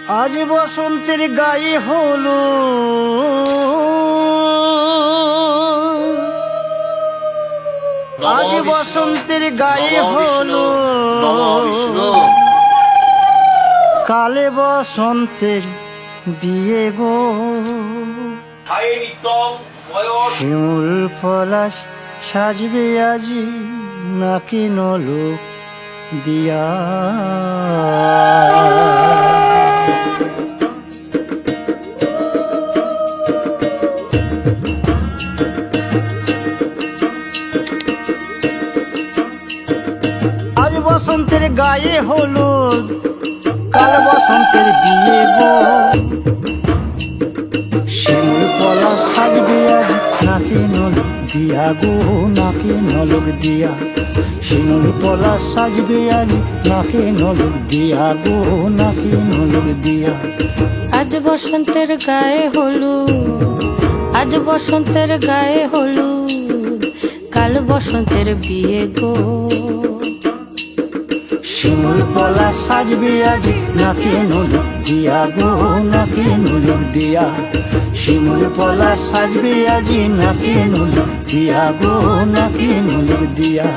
আজ বসন্তের গায়ে হলো আজ বসন্তের গায়ে হলো কালে বসন্তের বিয়ে গো শিমুল পলাশ সাজবে আজি নাকি নলোক দিয়া আজ বসন্তের গায়ে হলুদ কাল বসন্তের বিয়ে গো শিমুল পলাশ সাজবে আজ নাকি নলোক দিয়া গো নাকি নলোক দিয়া শিমুল পলাশ সাজবে আজ নাকি নলোক দিয়া গো নাকি নলোক দিয়া আজ বসন্তের গায়ে হলুদ আজ বসন্তের গায়ে হলুদ কাল বসন্তের বিয়ে গো শিমুল পলাশ সাজবে আজ নাকি নলোক দিয়া গো নাকি নলোক দিয়া শিমুল পলাশ সাজবে আজ নাকি নলোক দিয়া গো নাকি নলোক দিয়া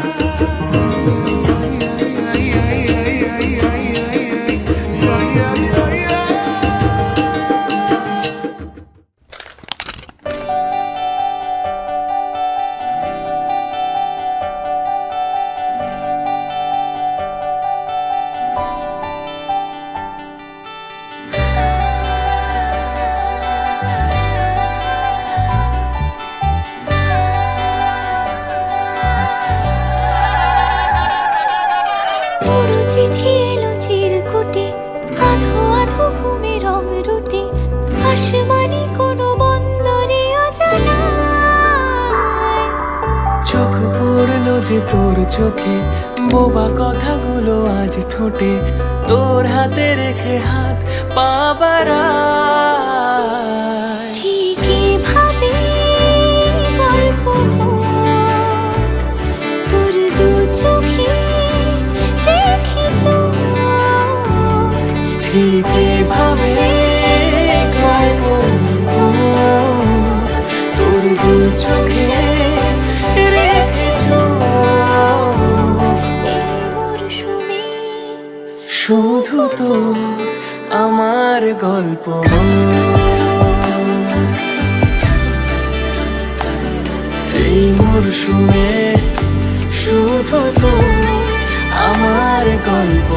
চিঠি এলো চিরকুটে আধো আধো ঘুমে রং রুটে আসমানি কোনো বন্দরে অজানা চোখ পড়লো যে তোর চোখে বোবা কথাগুলো আজ ঠোঁটে তোর হাতে রেখে হাত পা বাড়ায় ঠিকই ভাবে গল্প তোর দু চোখে রেখে চোখ ঠিক এভাবে গল্প তোর দু চোখে রেখে চোখ এই মরশুমে শুধু তো আমার গল্প এই মরশুমে শুধু তো আমার গল্প